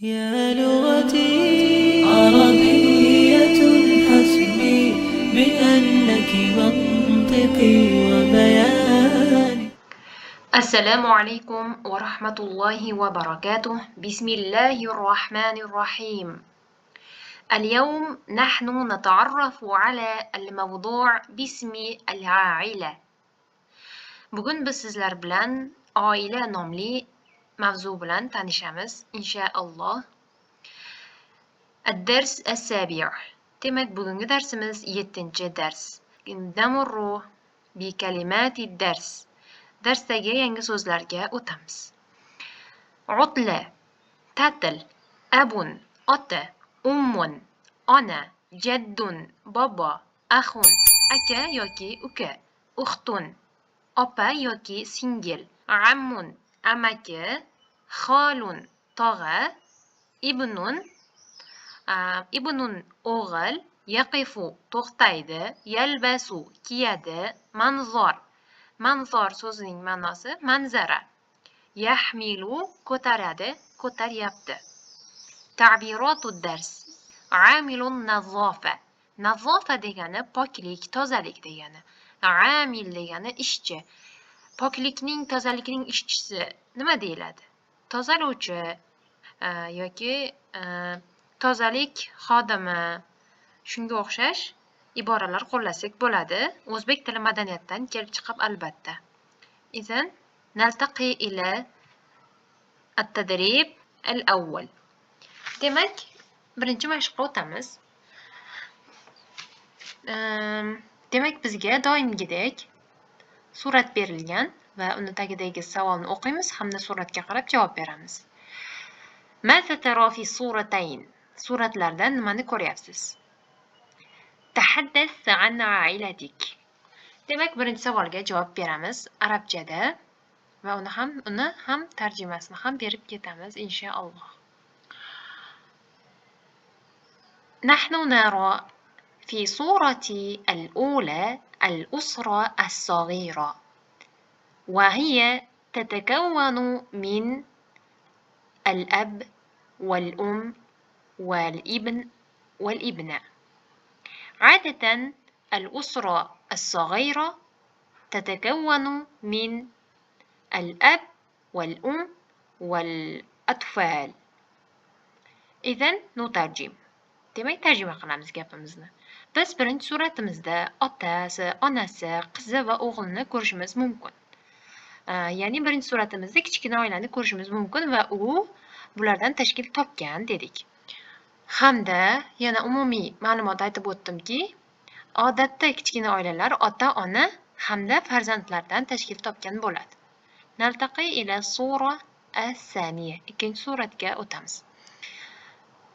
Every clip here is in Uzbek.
يا لغتي عربية حسبي بأنك منطقي وبياني. السلام عليكم ورحمة الله وبركاته. بسم الله الرحمن الرحيم. اليوم نحن نتعرف على الموضوع باسم العائلة. Bugun biz sizlar bilan oila nomli mavzu bilan tanishamiz inshaalloh. الدرس السابع. Demak, bugungi darsimiz 7-dars. Namurru bi kalimati dars. Darsdagi yangi so'zlarga o'tamiz. Utla, ta'til, abun, ota, ummun, ona, jaddun, bobo, axun, aka yoki uka, uxtun, opa yoki singil, ammun, amaki, xolun, tog'a, ibnun o'g'il, yaqifu to'xtaydi, yalbasu kiyadi, manzor so'zining ma'nosi manzara, yahmilu ko'taradi, ko'taryapti. Ta'birotu dars. Amilun nazofa. Nazofa degani poklik, tozalik degani. Amil degani ishchi. Poklikning, tozalikning ishchisi nima deyiladi? Tozalovchi yoki tozalik xodimi, shunga o'xshash iboralar qo'llasak bo'ladi. O'zbek tili madaniyatidan kelib chiqib albatta. Izan naltaqi ila at-tadrib al-awwal. Demak, birinchi mashqqa o'tamiz. Demak, bizga doimgidek surat berilgan va uni tagidagi savolni o'qiymiz hamda suratga qarab javob beramiz. Maza tara fi suratayn. Suratlardan nimani ko'ryapsiz? Tahaddas an ailatik. Demak, birinchi savolga javob beramiz arabchada va uni ham tarjimasini ham berib ketamiz inshaalloh. نحن نرى في صورة الأولى الأسرة الصغيرة، وهي تتكون من الأب والأم والابن والابنة. عادة الأسرة الصغيرة تتكون من الأب والأم والأطفال. إذن نترجم. Demak, tarjima qilamiz gapimizni. Biz birinchi suratimizda otasi, onasi, qizi va o'g'ilni ko'rishimiz mumkin. Ya'ni birinchi suratimizda kichkina oilani ko'rishimiz mumkin va u bulardan tashkil topgan dedik. Hamda yana umumiy ma'lumot aytib o'tdimki, odatda kichkina oilalar ota, ona hamda farzandlardan tashkil topgan bo'ladi. Naltaqi ila sura as-saniya. Ikkinchi suratga o'tamiz.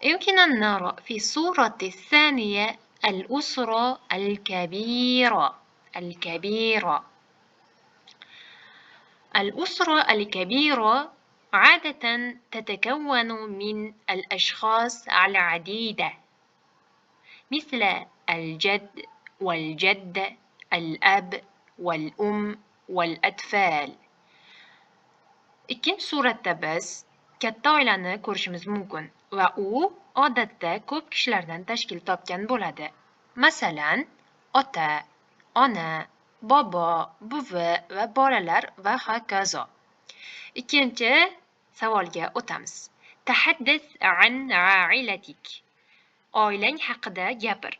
يمكن أن نرى في الصورة الثانية الأسرة الكبيرة. الأسرة الكبيرة عادة تتكون من الأشخاص العديدة مثل الجد والجدة، الأب والأم والأطفال. Ikkinchi suratda biz katta oilani ko'rishimiz mumkin va u odatda ko'p kishilardan tashkil topgan bo'ladi. Masalan, ota, ona, bobo, buvi va bolalar va hokazo. Ikkinchi savolga o'tamiz. Tahaddas an ailatik. Oilang haqida gapir.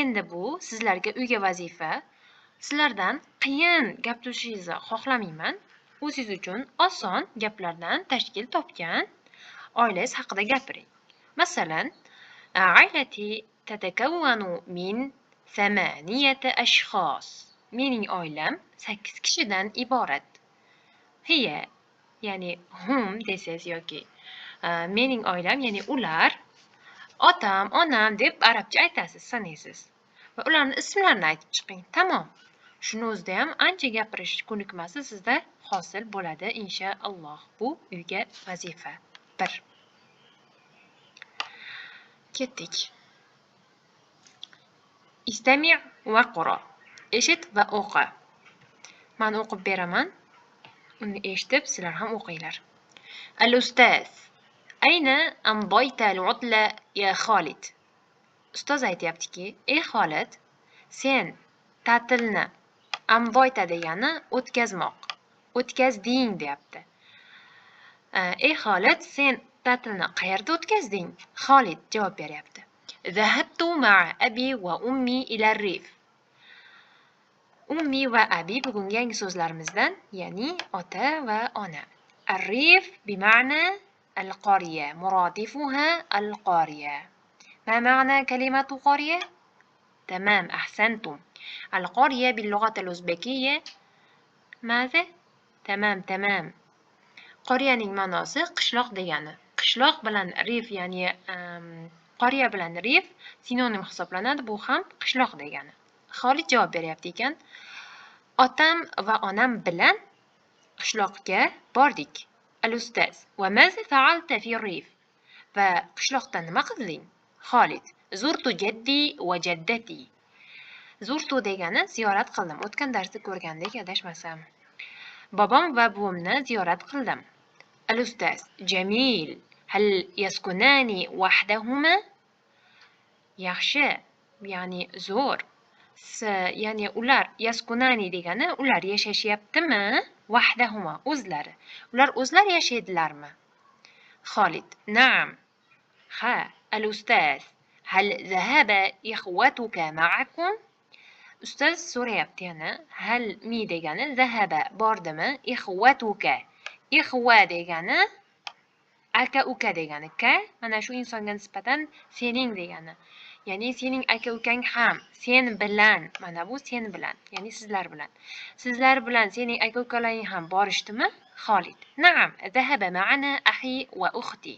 Endi bu sizlarga uyga vazifa. Sizlardan qiyin gaplashishingizni xohlamayman. O'zingiz uchun oson gaplardan tashkil topgan oilangiz haqida gapiring. Masalan, ailati tatakawwanu min 8 ashxos. Mening oilam 8 kishidan iborat. Hiya, ya'ni hum desangiz yoki mening oilam, ya'ni ular, otam, onam deb arabcha aytasiz, sanaysiz. Va ularning ismlarini aytib chiqing. Tamom. Shuni o'zida ham ancha gapirish ko'nikmasi sizda hosil bo'ladi inshaalloh. Bu uyga vazifa 1. Ketdik. Istami' va qura. Eshit va o'qi. Men o'qib beraman. Uni eshitib sizlar ham o'qinglar. Al-ustaz. Ayna amboyta al-utla ya Xolid. Ustoz aytyaptiki, ey Xolid, sen ta'tilni amboyta degani o'tkazmoq. O'tkazding deyapti. Ey Xolid, sen ta'tilni qayerda o'tkazding? Xolid javob beryapti. Zahabtu ma'a abi va ummi ila rif. Ummi va abi bugungi yangi so'zlarimizdan, ya'ni ota va ona. Ar-rif bima'na al-qariya, muradifuha al-qariya. ما معنى كلمة قرية؟ تمام أحسنتم. القرية باللغة الأوزبكية ماذا؟ تمام. Qoriyaning ma'nosi qishloq degani. Qishloq bilan rif, ya'ni qoriya bilan rif sinonim hisoblanadi. Bu ham qishloq degani. Xolid javob beryapti ekan. Otam va onam bilan qishloqqa bordik. Al-ustaz. Va maza fa'alta fi rif? Va qishloqda nima qilding? Xolid. Zurtu jaddi va jaddati. Zurtu degani ziyorat qildim. O'tgan darsda ko'rgandek adashmasam. Bobom va buvimni ziyorat qildim. Al-ustaz. Jamil. Hal yaskunani wahdahuma? Yaxshi, ya'ni zo'r. Ya'ni ular yaskunani degani ular yashashyaptimi? Wahdahuma o'zlari. Ular o'zlari yashaydilarmi? Xolid. Na'am. Ha, al-ustaz. Hal zahaba ikhwatuka ma'akum? Ustaz so'rayapti yana. Hal mi degani zahaba bordimi? Ikhwatuka. Ikhwa degani aka uka degani. Ka mana shu insonga nisbatan sening degani. Ya'ni sening aka ukang ham sen bilan, mana bu sen bilan, ya'ni sizlar bilan. Sizlar bilan sening aka ukalaring ham borishdimi? Xolid. Na'am, zahaba ma'ana akhi va ukhti.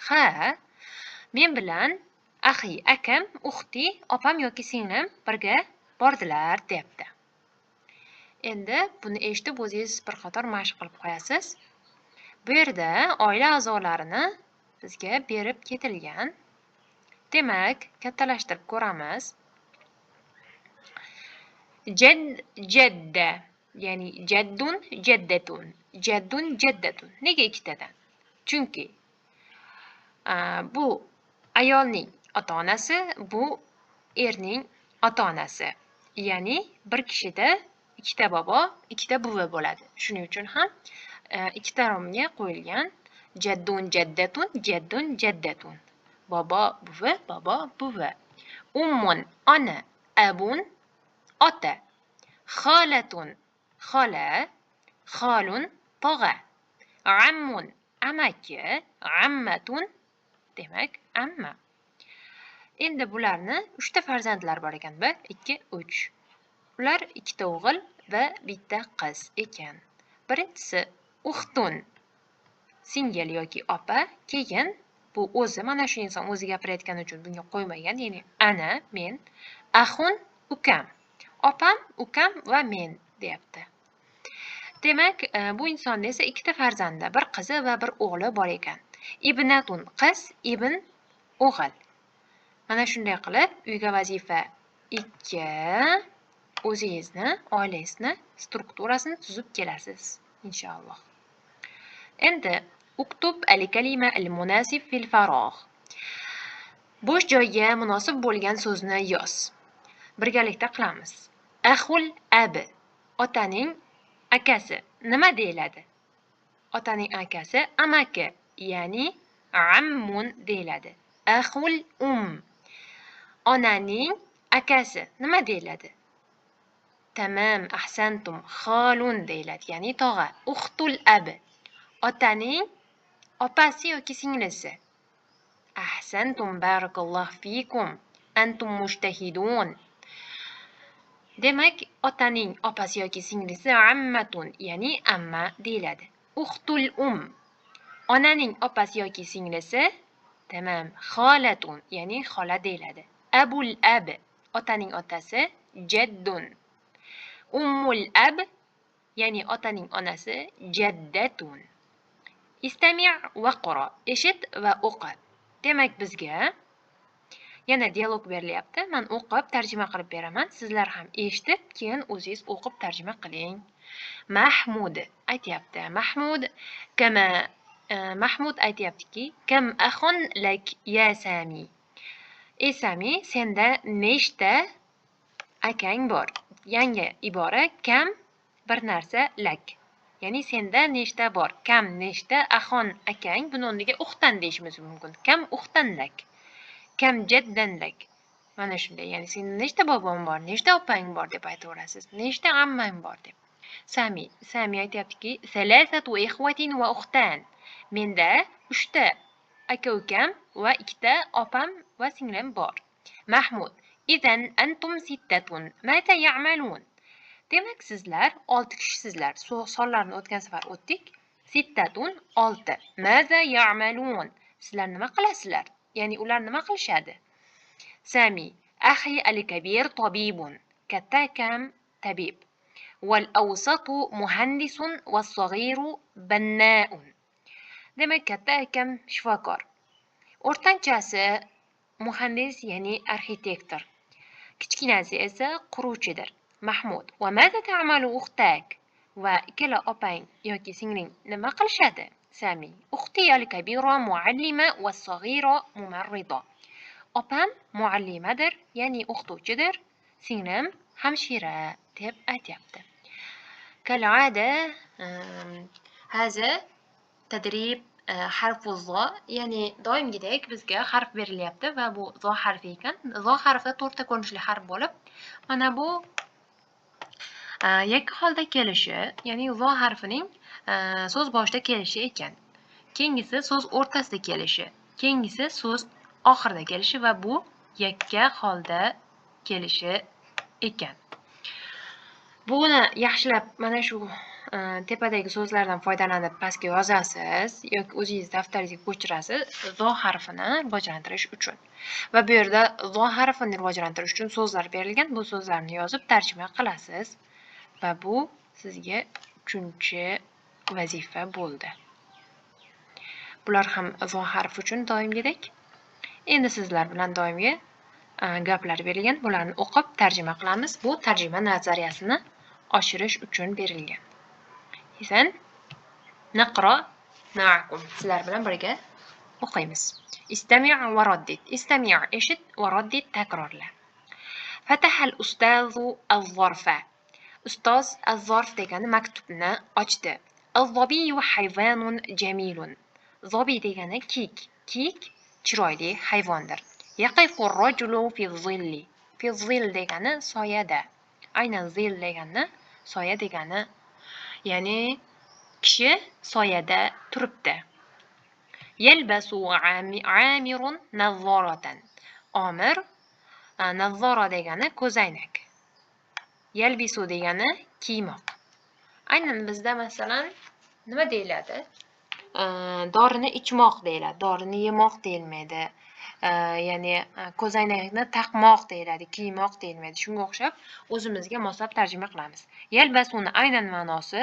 Ha, men bilan akhi akam, ukhti opam yoki singlim birga bordilar deyapti. Endi buni eshitib o'zingiz bir qator mashq qilib qo'yasiz. Bu yerda oila a'zolarini bizga berib ketilgan. Demak, kattalashtirib ko'ramiz. Jadd, jadda, ya'ni jaddun, jaddatun. Jaddun, jaddatun. Nega ikkitadan? Chunki bu ayolning ota-onasi, bu erning ota-onasi. Ya'ni bir kishida ikkita bobo, ikkita buvi bo'ladi. Shuning uchun ham ikkita romga qo'yilgan jaddun, jaddatun, jaddun, jaddatun. Bobo, buvi. Ummun, ona, abun, ota. Xolatun, xola, xolun, tog'a. Ammun, amaki, ammatun, demak, amma. Endi bularni 3 ta farzandlar bor ekan. 1, 2, 3. Ular ikkita o'g'il va bitta qiz ekan. Birinchisi uxtun, singil yoki opa, keyin bu o'zi, mana shu inson o'zi gapirayotgani uchun bunga qo'ymagan, ya'ni ana, men, axun, ukam. Opam, ukam va men deyapti. Demak, bu insonda esa ikkita farzandi, bir qizi va bir o'g'li bor ekan. Ibnatun, qiz, ibn, o'g'il. Mana shunday qilib, uyga vazifa 2, o'zingizni, oilangizni strukturasini tuzib kelasiz, inshaalloh. Endi uktub al-kalima al-munasib fil farogh. Bo'sh joyga munosib bo'lgan so'zni yoz. Birgalikda qilamiz. Axul abi, otaning akasi. Nima deyiladi? Otaning akasi amaki, ya'ni ammun deyiladi. Axul onaning akasi nima deyiladi? Tamam, ahsantum, xolun deyiladi, ya'ni tog'a. Uxtul abi, otaning opasi yoki singlisi. Ahsantum, barakalloh fikum, antum mushtahidun. Demak, otaning opasi yoki singlisi ammatun, ya'ni amma deyiladi. Uxtul onaning opasi yoki singlisi, tamam, xolatun, ya'ni xola deyiladi. Abul ab, otaning otasi, jaddun. Ummul ab, ya'ni otaning onasi, jaddatun. Istami' va qara, eshit va o'qi. Demak, bizga yana dialog berilyapti. Men o'qib tarjima qilib beraman. Sizlar ham eshitib, keyin o'zingiz o'qib tarjima qiling. Mahmud aytyapti. Mahmud kama Mahmud aytyaptiki, kam axon lak ya Sami. Sami, senda nechta akang bor? Yangi ibora kam bir narsa lak. Ya'ni senda nechta bor? Kam nechta axon akang? Buni o'rniga uxtan deyishimiz mumkin. Kam uxtan lak. Kam jaddan lak. Mana shunday. Ya'ni sening nechta bobong bor? Nechta opang bor deb aytaverasiz. Nechta ammang bor deb. Sami aytyaptiki, salasatu ikhwatin va ukhtan. Menda 3 ta aka-ukam va 2 ta opam va singlim bor. Mahmud, idan antum sittatun. Mata ya'malun? Demak, sizlar 6 kishisizlar. Sonlarni o'tgan safar o'tdik. Sittatun 6. Maza ya'malun? Sizlar nima qilasizlar? Ya'ni ular nima qilishadi? Sami, akhi al-kabir tabibun. Katta akam tabib. والأوسط مهندس والصغير بناء. Demak, katta akam shifokor. O'rtanchasi muhandis, ya'ni arxitektor. Kichkinasi esa quruvchidir. Mahmud. Va maza ta'malu ukhtak? Va ikkala opang yoki singling nima qilishadi? Sami. Ukhti al-kabira muallima va as-saghira mumarrida. Opam muallimadir, ya'ni o'qituvchidir. Singlim hamshira deb aytyapti. كالعادة هذا تدريب حرف الظاء. يعني doimgidek bizga harf berilyapti va bu zo harfi ekan. Zo harfi to'rtta ko'rinishli harf bo'lib, mana bu yakka holda kelishi, ya'ni zo harfining so'z boshida kelishi ekan. Keyingisi so'z o'rtasida kelishi, keyingisi so'z oxirida kelishi va bu yakka holda kelishi ekan. Buni yaxshilab mana shu tepadagi so'zlardan foydalanib pastga yozasiz yoki o'zingiz daftaringizga ko'chirasiz zo harfini rivojlantirish uchun. Va bu yerda zo harfini rivojlantirish uchun so'zlar berilgan. Bu so'zlarni yozib tarjima qilasiz va bu sizga 3-vazifa bo'ldi. Bular ham zo harfi uchun doimgidek. Endi sizlar bilan doimgi gaplar berilgan. Bularni o'qib tarjima qilamiz. Bu tarjima nazariyasini oshirish uchun berilgan. Izan naqra ma'akum. Sizlar bilan birga o'qiymiz. Istami' va raddid. Istami' eshit va raddid takrorla. Fataha al-ustazu az-zarfa. Ustoz az-zarf degani maktubni ochdi. Az-zabiyu hayvanun jamilun. Zobi degani kiyik. Kiyik chiroyli hayvondir. Yaqifu ar-rajulu fi zilli. Fi zill degani soyada. Aynan zil degani soya degani, ya'ni kishi soyada turibdi. Yalbasu amirun nazzaratan. Omir nazzara degani ko'zoynak. Yalbisu degani kiymoq. Aynan bizda masalan nima deyiladi? Dorini ichmoq deyiladi, dorini yemoq deyilmaydi. Ya'ni ko'zoynakni taqmoq deyiladi, kiymoq deyilmaydi. Shunga o'xshab o'zimizga moslab tarjima qilamiz. Yalbasuni aynan ma'nosi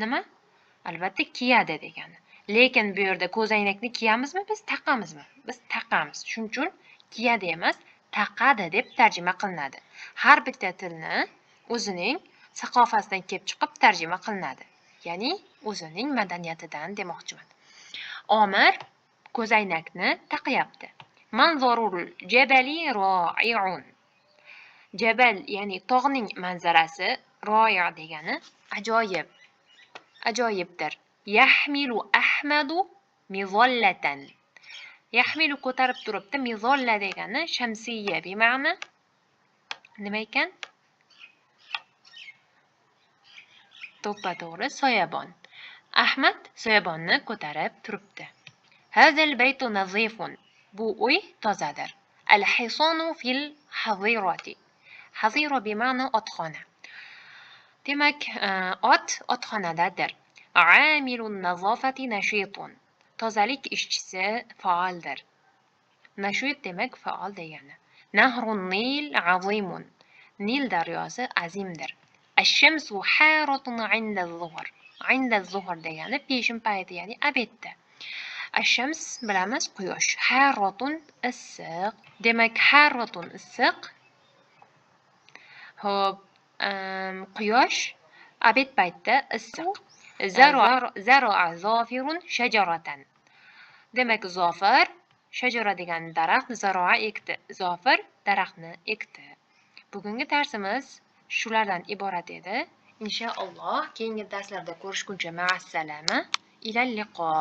nima? Albatta kiyadi degani. Lekin bu yerda ko'zoynakni kiyamizmi, biz taqamizmi? Biz taqamiz. Shuning uchun kiyadi emas, taqadi deb tarjima qilinadi. Har bitta tilni o'zining saqofasidan kelib chiqib tarjima qilinadi. Ya'ni o'zining madaniyatidan demoqchiman. Omir ko'zoynakni taqyapti. Manzarul jabali ro'i'un. Jabal, ya'ni tog'ning manzarasi, ro'i' degani ajoyib. Ajoyibdir. Yahmilu Ahmadu mizallatan. Yahmilu ko'tarib turibdi. Mizalla degani shamsiyya, bi ma'na nima ekan? To'ppa-to'g'ri soyabon. Ahmad soyabonni ko'tarib turibdi. Hazal baytu nazifun. Bu uy tozadir. Al-hisanu fil hazirati. Hazira bi ma'na otxona. Demak, otxonadadir. Amilun nazofati nashitun. Tozalik ishchisi faoldir. Nashit demak faol degani. Nahrun Nil azimun. Nil daryosi azimdir. Ash-shamsu haratun 'inda az-zuhr. 'Inda az-zuhr degani peshin payti, ya'ni obedda. Ash-shams bilamiz quyosh. Haratun issiq. Demak, haratun issiq. Xo'p, quyosh obed paytida issiq. Zaro'a zofirun shajaratan. Demak, Zofir shajara degan daraxt, zaro'a ekdi. Zofir daraxtni ekdi. Bugungi darsimiz shulardan iborat edi. Inshaalloh keyingi darslarda ko'rishguncha ma'assalama. Ilal liqo.